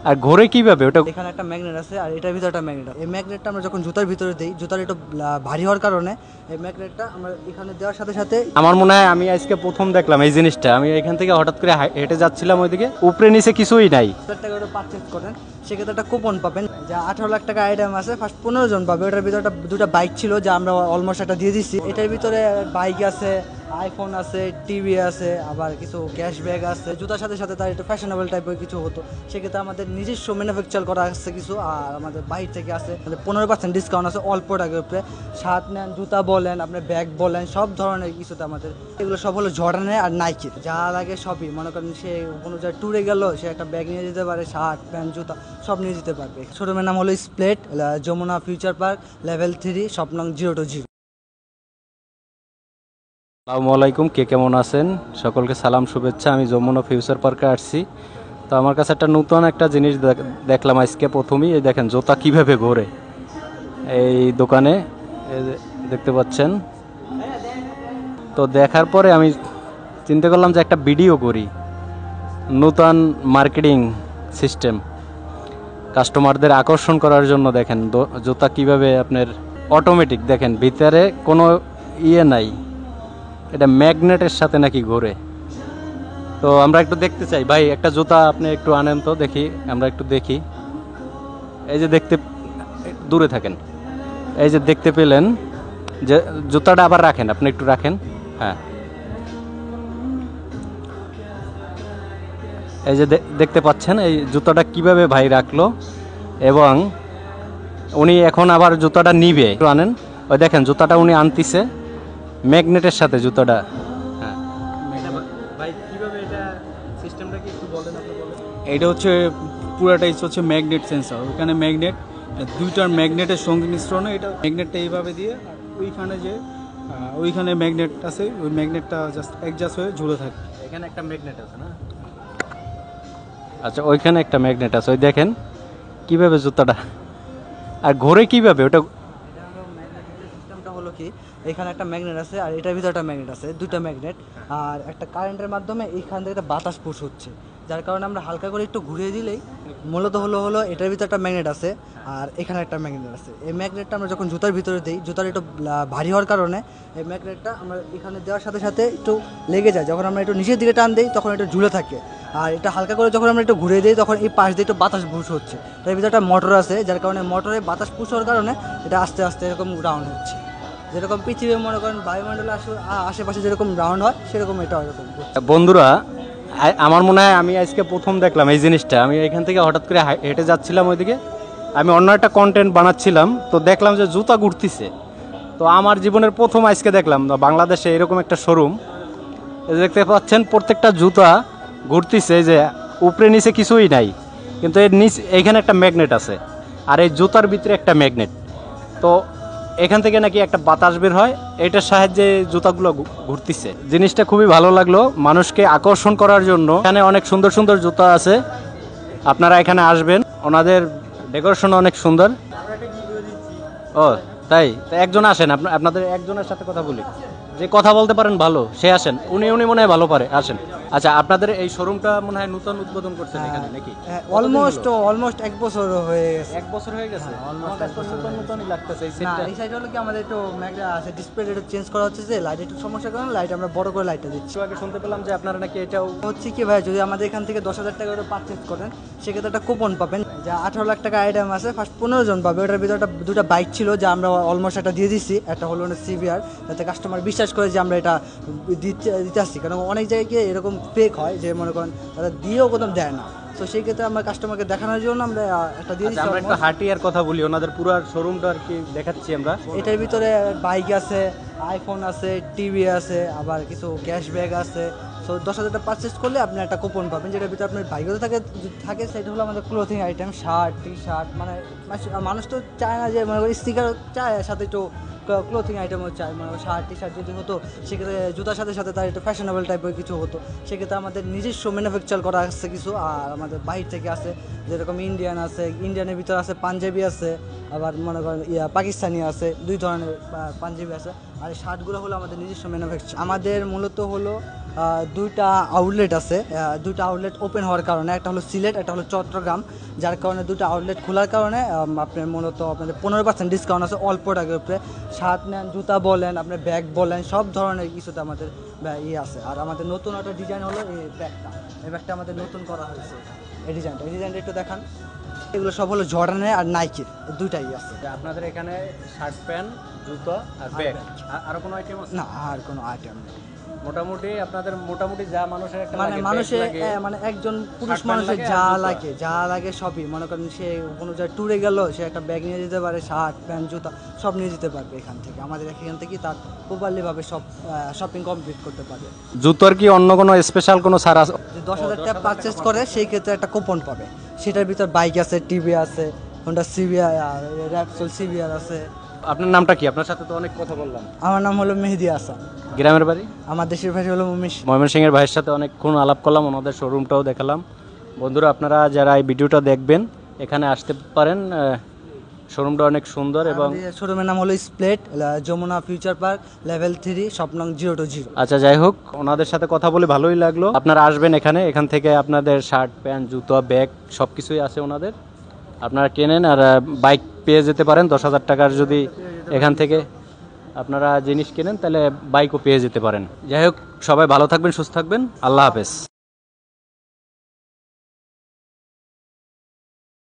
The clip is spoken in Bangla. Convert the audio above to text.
আর ঘোরে কিভাবে ওটা? এখানে একটা ম্যাগনেট আছে আর এটার ভিতরে একটা ম্যাগনেট। এই ম্যাগনেটটা আমরা যখন জুতার ভিতরে দিই, জুতার একটু ভারী হওয়ার কারণে এই ম্যাগনেটটা আমরা এখানে দেওয়ার সাথে সাথে আমার মনে হয় আমি আজকে প্রথম দেখলাম এই জিনিসটা। আমি এখান থেকে হঠাৎ করে হেঁটে যাচ্ছিলাম, ওইদিকে উপরে নিচে কিছুই নাই। টাকা পারচেজ করেন, সেক্ষেত্রে একটা কুপন পাবেন যা 18 লাখ টাকা আইটেম আছে, ফার্স্ট 15 জন পাবে। ওটার ভিতরে দুটা বাইক ছিল যা আমরা অলমোস্ট একটা দিয়ে দিচ্ছি। এটার ভিতরে বাইক আছে, আইফোন আছে, টিভি আছে, আবার কিছু ক্যাশব্যাক আছে। জুতার সাথে সাথে তার একটু ফ্যাশনেবল টাইপের কিছু হতো, সেক্ষেত্রে আমাদের নিজস্ব ম্যানুফ্যাকচার করা আসছে কিছু, আর আমাদের বাইর থেকে আছে 15% ডিসকাউন্ট আছে অল প্রোডাক্টের উপরে। শার্ট নেন, জুতা বলেন, আপনার ব্যাগ বলেন, সব ধরনের কিছুতে আমাদের। এগুলো সব হলো জর্ডানের আর নাইকির, যা লাগে সবই। মনে করেন সে কোনো জায়গায় ট্যুরে গেল, সে একটা ব্যাগ নিয়ে যেতে পারে, শার্ট প্যান্ট জুতা সব নিয়ে যেতে পারবে। শোরুমের নাম হলো স্প্লেট, Jamuna Future Park, level 3, shop নং 020। আসসালামু আলাইকুম, কে কেমন আছেন? সকলকে সালাম, শুভেচ্ছা। আমি যমুনা ফিউচার পার্কে আসছি। তো আমার কাছে একটা নতুন একটা জিনিস দেখলাম আজকে প্রথমেই। এই দেখেন জুতা কিভাবে ঘোরে এই দোকানে, দেখতে পাচ্ছেন। তো দেখার পরে আমি চিন্তা করলাম যে একটা ভিডিও করি, নতুন মার্কেটিং সিস্টেম কাস্টমারদের আকর্ষণ করার জন্য। দেখেন জুতা কিভাবে আপনার অটোমেটিক, দেখেন ভিতরে কোনো ইয়ে নাই, এটা ম্যাগনেটের সাথে নাকি ঘোরে। তো আমরা একটু দেখতে চাই। ভাই একটা জুতা আপনি একটু আনেন তো দেখি, আমরা একটু দেখি। এই যে দেখতে, দূরে থাকেন। এই যে দেখতে পেলেন যে জুতাটা আবার রাখেন, আপনি একটু রাখেন। হ্যাঁ, এই যে দেখতে পাচ্ছেন এই জুতাটা কিভাবে ভাই রাখলো, এবং উনি এখন আবার জুতাটা নিবে। একটু আনেন। ওই দেখেন জুতাটা উনি আনতিছে ম্যাগনেটের সাথে জুতাটা। হ্যাঁ ভাই, কিভাবে এটা সিস্টেমটা কি একটু বলেন, আপনি বলেন। এটা হচ্ছে পুরাটাই হচ্ছে ম্যাগনেট সেন্সর। ওইখানে ম্যাগনেট, দুইটার ম্যাগনেটের সংমিশ্রণে এটা ম্যাগনেটটা এইভাবে দিয়ে, আর ওইখানে যে ওইখানে ম্যাগনেট আছে, ওই ম্যাগনেটটা জাস্ট অ্যাডজাস্ট হয়ে ঝুলে থাকে। এখানে একটা ম্যাগনেট আছে না? আচ্ছা, ওইখানে একটা ম্যাগনেট আছে। ওই দেখেন কিভাবে জুতাটা, আর ঘোরে কিভাবে ওটা? সিস্টেমটা হলো কি, এখানে একটা ম্যাগনেট আছে আর এটার ভিতরে একটা ম্যাগনেট আছে, দুটো ম্যাগনেট। আর একটা কারেন্টের মাধ্যমে এইখান থেকে একটা বাতাস পুশ হচ্ছে, যার কারণে আমরা হালকা করে একটু ঘুরিয়ে দিলেই মূলত হলো এটার ভিতরে একটা ম্যাগনেট আছে আর এখানে একটা ম্যাগনেট আছে। এই ম্যাগনেটটা আমরা যখন জুতার ভিতরে দিই, জুতার একটু ভারী হওয়ার কারণে এই ম্যাগনেটটা আমরা এখানে দেওয়ার সাথে সাথে একটু লেগে যায়। যখন আমরা একটু নিচের দিকে টান দিই তখন এটা ঝুলে থাকে, আর এটা হালকা করে যখন আমরা একটু ঘুরিয়ে দিই তখন এই পাশ দিয়ে একটু বাতাস পুশ হচ্ছে। এর ভিতরে একটা মোটর আছে, যার কারণে মোটরে বাতাস পুশ হওয়ার কারণে এটা আস্তে আস্তে এরকম রাউন্ড হচ্ছে। যেরকম পৃথিবী মনে করেন বায়ুমণ্ডলে আশেপাশে যেরকম রাউন্ড হয়, সেরকম এটা এরকম। বন্ধুরা, আমার মনে হয় আমি আজকে প্রথম দেখলাম এই জিনিসটা। আমি এখান থেকে হঠাৎ করে হেঁটে যাচ্ছিলাম, ওইদিকে আমি অন্য একটা কন্টেন্ট বানাচ্ছিলাম, তো দেখলাম যে জুতা ঘুরতিছে। তো আমার জীবনের প্রথম আজকে দেখলাম বাংলাদেশে এরকম একটা শোরুম। দেখতে পাচ্ছেন প্রত্যেকটা জুতা ঘুরতিছে, যে উপরে নিচে কিছুই নাই, কিন্তু এর এইখানে একটা ম্যাগনেট আছে, আর এই জুতার ভিতরে একটা ম্যাগনেট। তো এখান থেকে নাকি একটা বাতাস বের হয়, এটার সাহায্যে জুতাগুলো ঘুরতিছে। জিনিসটা খুবই ভালো লাগলো, মানুষকে আকর্ষণ করার জন্য। এখানে অনেক সুন্দর সুন্দর জুতা আছে, আপনারা এখানে আসবেন, ওনাদের ডেকোরেশন অনেক সুন্দর। ও তাই, একজন আসেন, আপনাদের একজনের সাথে কথা বলি, যে কথা বলতে পারেন ভালো, সে আসেন। উনি মনে হয় ভালো পারে, আসেন। আচ্ছা, আপনাদের এই শোরুমটা মনে হয় নতুন উদ্বোধন করছেন এখানে নাকি? অলমোস্ট 1 বছর হয়ে গেছে। 1 বছর হয়ে গেছে। নতুনই লাগতেছে এই না, সেটটা। এই সাইড হলো কি আমাদের একটু ম্যাগনেট আছে, ডিসপ্লে একটু চেঞ্জ করা হচ্ছে, যে লাইট একটু সমস্যার কারণে লাইট আমরা বড় করে লাইটটা দিচ্ছি। আগে শুনতে পেলাম যে আপনারা নাকি এটাও হচ্ছে কি ভাই, যদি আমাদের এখান থেকে 10,000 টাকা করে পারচেজ করেন, সেক্ষেত্রে একটা কুপন পাবেন যা 18 লাখ টাকা আইটেম আছে, ফার্স্ট 15 জন পাবে। ওটার ভিতরে দুটা বাইক ছিল যা আমরা অলমোস্ট একটা দিয়ে দিচ্ছি। একটা হলো সিভিআর, যাতে কাস্টমার বিশ্বাস করে যে আমরা এটা দিতে আসছি। কারণ অনেক জায়গায় গিয়ে এরকম ফেক হয়, যে মনে করেন তারা দিয়েও কোথাও দেয় না। তো সেই ক্ষেত্রে আমরা কাস্টমারকে দেখানোর জন্য আমরা একটা দিয়ে দিচ্ছি। আমরা একটু হাঁটিয়ার কথা বলি, ওনাদের পুরো শোরুমটা আর কি দেখাচ্ছি আমরা। এটার ভিতরে বাইক আছে, আইফোন আছে, টিভি আছে, আবার কিছু ক্যাশব্যাক আছে। সো 10,000 টাকা পারচেস করলে আপনি একটা কুপন পাবেন, যেটার ভিতরে আপনার বাইকও থাকে। সেটা হলো আমাদের clothing item, shirt, T shirt. মানে মানুষ তো চায় না যে মনে করি স্টিকার চায়, সাথে একটু ক্লোথিং আইটেমও চাই। মানে শার্ট টি শার্ট যদি হতো, সেক্ষেত্রে জুতার সাথে সাথে তার একটু ফ্যাশনেবল টাইপের কিছু হতো, সেক্ষেত্রে আমাদের নিজস্ব ম্যানুফ্যাকচার করা আসছে কিছু, আর আমাদের বাইরে থেকে আছে। যেরকম ইন্ডিয়ান আছে, ইন্ডিয়ানের ভিতরে আছে পাঞ্জাবি আছে, আবার মনে করেন পাকিস্তানি আছে, 2 ধরনের পাঞ্জাবি আছে। আর এই শার্টগুলো হলো আমাদের নিজস্ব ম্যানুফ্যাকচার। আমাদের মূলত হলো দুইটা আউটলেট আছে, দুইটা আউটলেট ওপেন হওয়ার কারণে, একটা হলো সিলেট, একটা হলো চট্টগ্রাম, যার কারণে দুটো আউটলেট খোলার কারণে আপনার মূলত আপনাদের 15% ডিসকাউন্ট আছে অল প্রোডাক্টের উপরে। শার্ট নেন, জুতা বলেন, আপনার ব্যাগ বলেন, সব ধরনের কিছুতে আমাদের ইয়ে আছে। আর আমাদের নতুন একটা ডিজাইন হলো এই ব্যাগটা, এই ব্যাগটা আমাদের নতুন করা হয়েছে। এই ডিজাইনটা একটু দেখান। এগুলো সব হলো জর্ডানের আর নাইকির, দুইটাই আছে। আপনাদের এখানে শার্ট প্যান্ট, জুতো আর ব্যাগ, আরো কোনো আইটেম আছে? না, আর কোনো আইটেম নেই। মোটামুটি আপনাদের মোটামুটি যা মানুষের একটা মানে লাগে, মানুষের ব্যাগ লাগে, মানে একজন পুরুষ শার্ট প্যান্ট মানুষের লাগে যা আর জুতা। লাগে, যা লাগে সবই, মনে করেন সে কোনো জায়গায় ট্যুরে গেল, সে একটা ব্যাগ নিয়ে যেতে পারে, শার্ট প্যান্ট জুতা সব নিয়ে যেতে পারবে এখান থেকে। আমাদের এখান থেকে তার প্রপারলি ভাবে সব শপিং কমপ্লিট করতে পারবে। জুতোর কি অন্য কোনো স্পেশাল কোনো ছাড় আছে? যদি 10,000 টাকা পারচেস করে সেই ক্ষেত্রে একটা কুপন পাবে। সেটার ভিতর বাইক আছে, টিভি আছে, হোন্ডা সিভিআর, র্যাপসোল সিভিআর আছে। আপনার নামটা কি? আপনার সাথে তো অনেক কথা বললাম। আমার নাম হলো মেহেদি হাসান। গ্রামের বাড়ি? আমার দেশের ভাষা হলো ময়মনসিংহের ভাইয়ের সাথে অনেকক্ষণ আলাপ করলাম, ওনাদের শোরুমটাও দেখালাম। বন্ধুরা, আপনারা যারা এই ভিডিওটা দেখবেন এখানে আসতে পারেন, শোরুমটা অনেক সুন্দর। এবং শোরুমের নাম হলো স্প্লেট, Jamuna Future Park, level 3, shop নং 020। আচ্ছা, যাই হোক, ওনাদের সাথে কথা বলে ভালোই লাগলো। আপনারা আসবেন এখান থেকে আপনাদের শার্ট প্যান্ট জুতো ব্যাগ সব কিছুই আছে ওনাদের। আপনারা কেনেন আর বাইক পেয়ে যেতে পারেন 10,000 টাকার। যদি এখান থেকে আপনারা জিনিস কেনেন তাহলে বাইকও পেয়ে যেতে পারেন। যাই হোক, সবাই ভালো থাকবেন, সুস্থ থাকবেন, আল্লাহ হাফেজ।